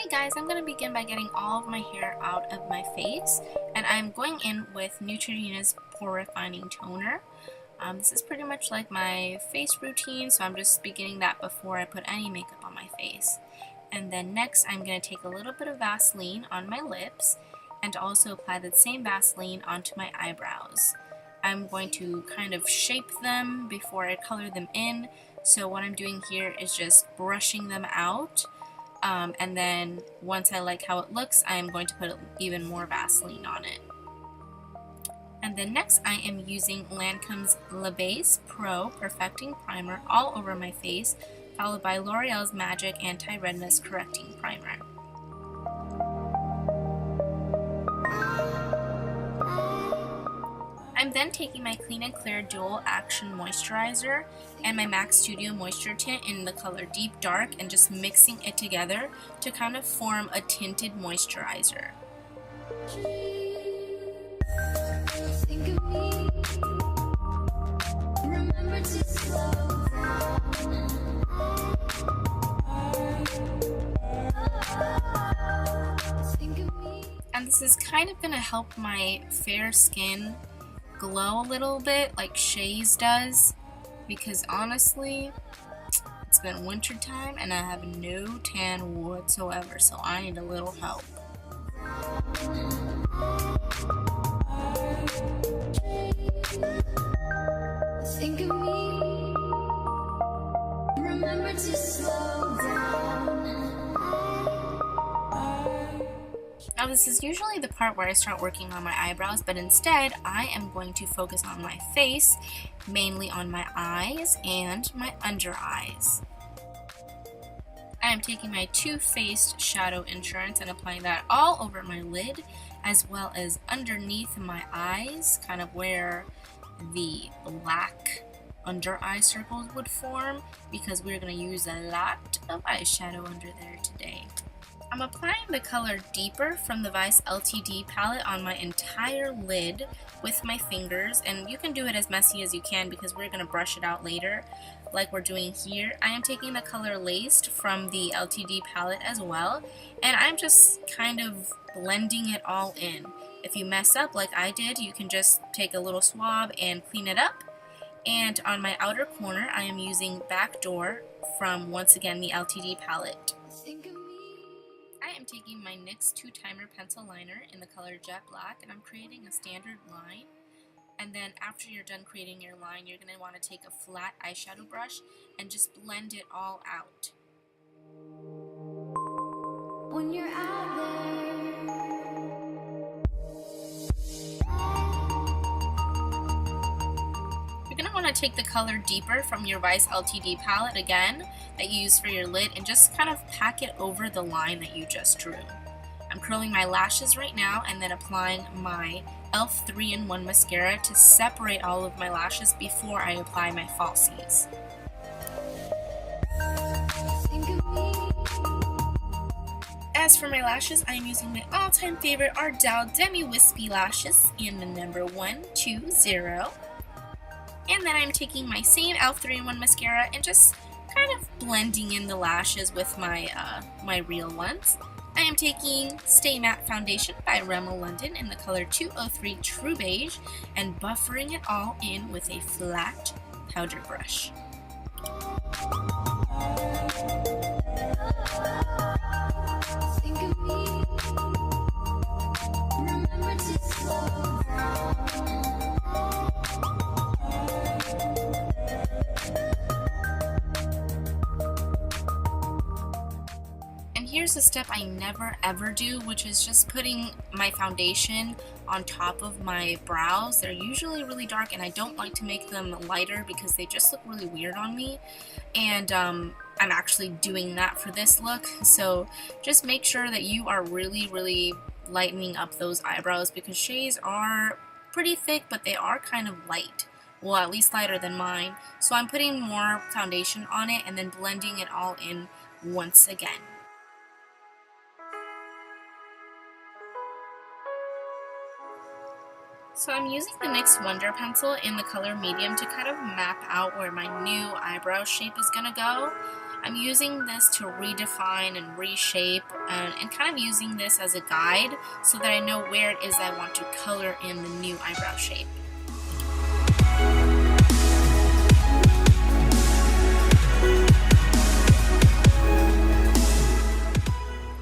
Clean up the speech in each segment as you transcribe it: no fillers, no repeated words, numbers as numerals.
Hey guys, I'm going to begin by getting all of my hair out of my face, and I'm going in with Neutrogena's Pore Refining Toner. This is pretty much like my face routine, so I'm just beginning that before I put any makeup on my face. And then next I'm going to take a little bit of Vaseline on my lips and also apply the same Vaseline onto my eyebrows. I'm going to kind of shape them before I color them in, so what I'm doing here is just brushing them out. And then once I like how it looks, I am going to put even more Vaseline on it. And then next I am using Lancome's Le Base Pro Perfecting Primer all over my face, followed by L'Oreal's Magic Anti-Redness Correcting Primer. I'm then taking my Clean and Clear Dual Action Moisturizer and my MAC Studio Moisture Tint in the color Deep Dark and just mixing it together to kind of form a tinted moisturizer. And this is kind of going to help my fair skin glow a little bit like Shay's does, because honestly it's been winter time and I have no tan whatsoever, so I need a little help. Think of me. Remember to slow down. Now this is usually the part where I start working on my eyebrows, but instead I am going to focus on my face, mainly on my eyes and my under eyes. I am taking my Too Faced Shadow Insurance and applying that all over my lid, as well as underneath my eyes, kind of where the black under eye circles would form, because we're going to use a lot of eyeshadow under there today. I'm applying the color Deeper from the Vice LTD palette on my entire lid with my fingers, and you can do it as messy as you can because we're going to brush it out later like we're doing here. I am taking the color Laced from the LTD palette as well, and I'm just kind of blending it all in. If you mess up like I did, you can just take a little swab and clean it up. And on my outer corner, I am using Backdoor from, once again, the LTD palette. I am taking my NYX 2-Timer pencil liner in the color Jet Black, and I'm creating a standard line. And then after you're done creating your line, you're going to want to take a flat eyeshadow brush and just blend it all out. When you're out there, you're going to want to take the color Deeper from your Vice LTD palette again that you use for your lid and just kind of pack it over the line that you just drew. I'm curling my lashes right now and then applying my e.l.f. 3-in-1 mascara to separate all of my lashes before I apply my falsies. As for my lashes, I am using my all-time favorite Ardell Demi Wispy lashes in the number 120. And then I'm taking my same e.l.f. 3-in-1 mascara and just kind of blending in the lashes with my my real ones. I am taking Stay Matte Foundation by Rimmel London in the color 203 True Beige and buffering it all in with a flat powder brush. Think of me. Remember to slow down. Here's a step I never ever do, which is just putting my foundation on top of my brows. They're usually really dark and I don't like to make them lighter because they just look really weird on me, and I'm actually doing that for this look. So just make sure that you are really lightening up those eyebrows, because Shay's are pretty thick but they are kind of light. Well, at least lighter than mine. So I'm putting more foundation on it and then blending it all in once again. So I'm using the NYX Wonder Pencil in the color Medium to kind of map out where my new eyebrow shape is going to go. I'm using this to redefine and reshape and kind of using this as a guide so that I know where it is I want to color in the new eyebrow shape.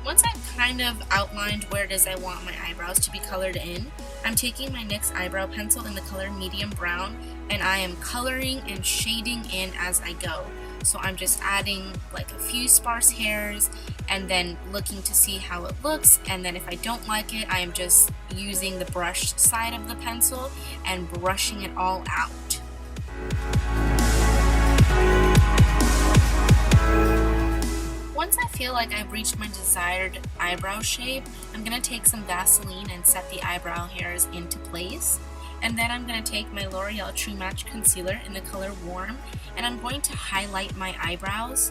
Once I've kind of outlined where it is I want my eyebrows to be colored in, I'm taking my NYX eyebrow pencil in the color medium brown and I am coloring and shading in as I go. So I'm just adding like a few sparse hairs and then looking to see how it looks, and then if I don't like it, I am just using the brush side of the pencil and brushing it all out. Once I feel like I've reached my desired eyebrow shape, I'm going to take some Vaseline and set the eyebrow hairs into place. And then I'm going to take my L'Oreal True Match Concealer in the color Warm, and I'm going to highlight my eyebrows.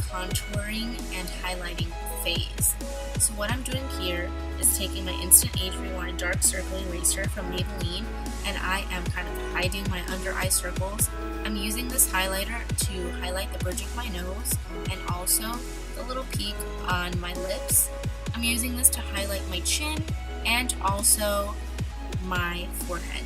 Contouring and highlighting phase. So what I'm doing here is taking my Instant Age Rewind Dark Circle Eraser from Maybelline, and I am kind of hiding my under eye circles. I'm using this highlighter to highlight the bridge of my nose and also the little peak on my lips. I'm using this to highlight my chin and also my forehead.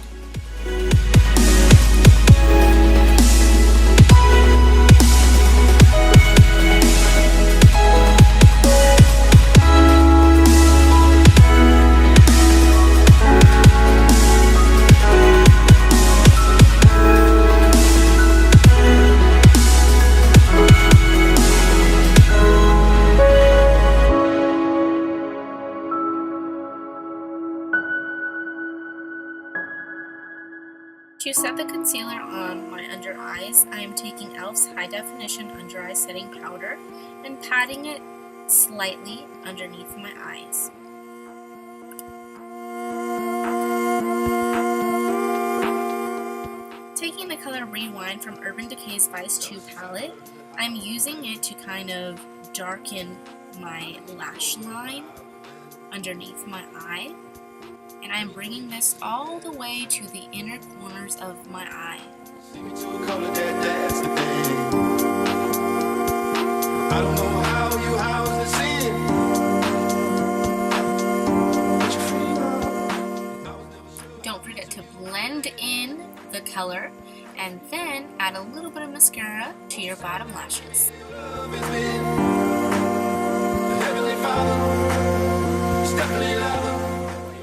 To set the concealer on my under eyes, I am taking e.l.f.'s High Definition Under Eye Setting Powder and patting it slightly underneath my eyes. Taking the color Rewind from Urban Decay's Vice 2 palette, I'm using it to kind of darken my lash line underneath my eye. And I'm bringing this all the way to the inner corners of my eye. Don't forget to blend in the color and then add a little bit of mascara to your bottom lashes.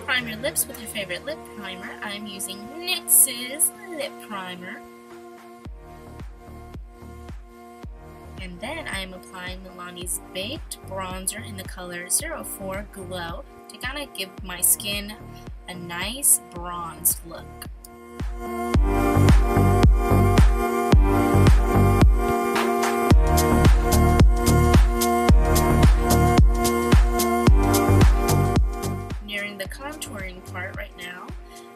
Prime your lips with your favorite lip primer. I'm using NYX's lip primer. And then I am applying Milani's Baked Bronzer in the color 04 Glow to kind of give my skin a nice bronzed look. Nearing the contouring part right now,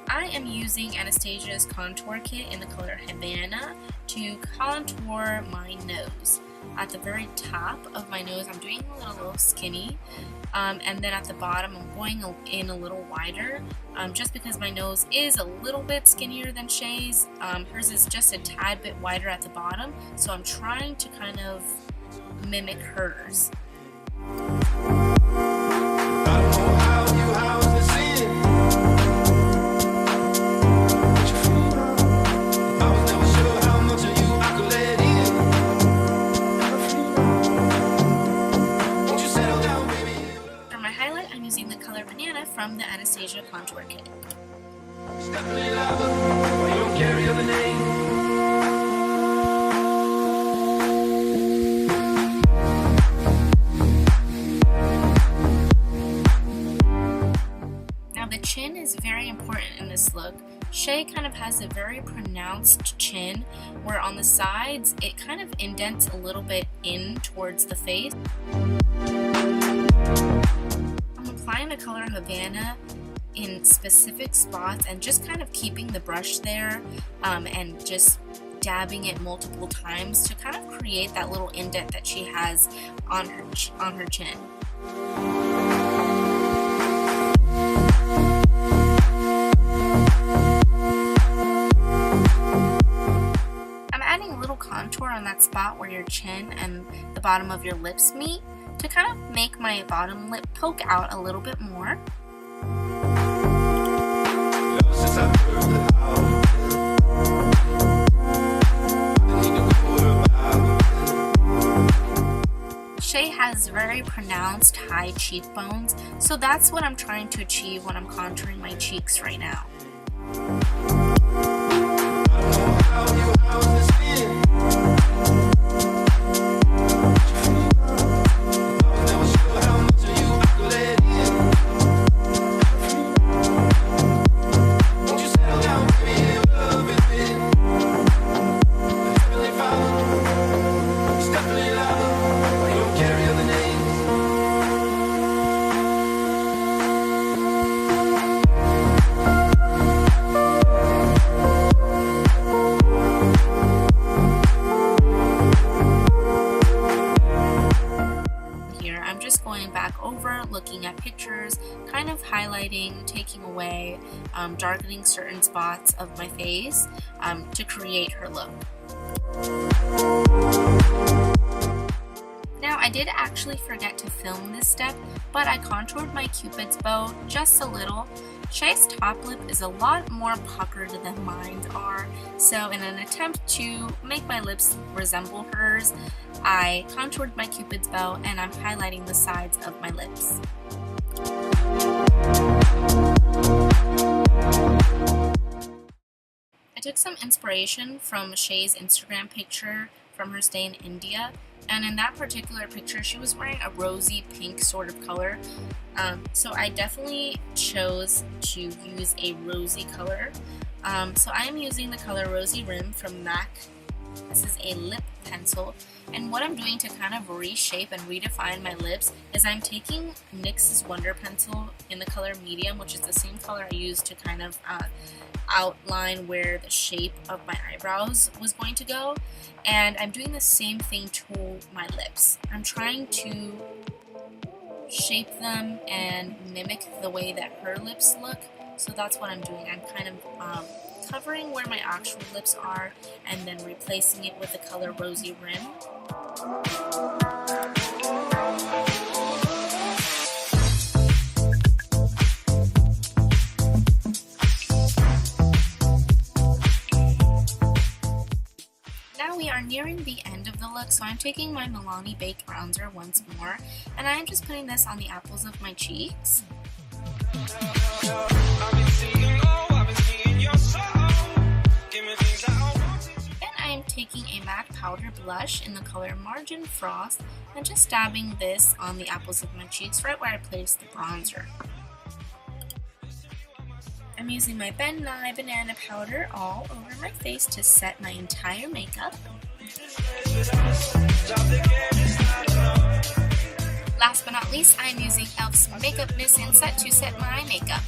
I am using Anastasia's contour kit in the color Havana to contour my nose. At the very top of my nose, I'm doing a little skinny, and then at the bottom, I'm going in a little wider, just because my nose is a little bit skinnier than Shay's. Hers is just a tad bit wider at the bottom, so I'm trying to kind of mimic hers. From the Anastasia contour kit. Now the chin is very important in this look. Shay kind of has a very pronounced chin, where on the sides it kind of indents a little bit in towards the face. I'm applying the color Havana in specific spots and just kind of keeping the brush there and just dabbing it multiple times to kind of create that little indent that she has on her chin. I'm adding a little contour on that spot where your chin and the bottom of your lips meet to kind of make my bottom lip poke out a little bit more. Shay has very pronounced high cheekbones, so that's what I'm trying to achieve when I'm contouring my cheeks right now. Going back over, looking at pictures, kind of highlighting, taking away, darkening certain spots of my face to create her look. Now, I did actually forget to film this step, but I contoured my cupid's bow just a little. Shay's top lip is a lot more puckered than mine are, so in an attempt to make my lips resemble hers, I contoured my cupid's bow and I'm highlighting the sides of my lips. I took some inspiration from Shay's Instagram picture from her stay in India, and in that particular picture she was wearing a rosy pink sort of color, so I definitely chose to use a rosy color. So I am using the color Rosy Rim from MAC. This is a lip pencil, and what I'm doing to kind of reshape and redefine my lips is I'm taking NYX's Wonder Pencil in the color Medium, which is the same color I used to kind of outline where the shape of my eyebrows was going to go, and I'm doing the same thing to my lips. I'm trying to shape them and mimic the way that her lips look, so that's what I'm doing. I'm kind of covering where my actual lips are and then replacing it with the color Rosy Rim. Now we are nearing the end of the look, so I'm taking my Milani Baked Bronzer once more, and I'm just putting this on the apples of my cheeks. Then I'm taking a MAC powder blush in the color Margin Frost and just dabbing this on the apples of my cheeks right where I placed the bronzer. I'm using my Ben Nye banana powder all over my face to set my entire makeup. Last but not least, I'm using e.l.f.'s Makeup Mist and Set to set my makeup.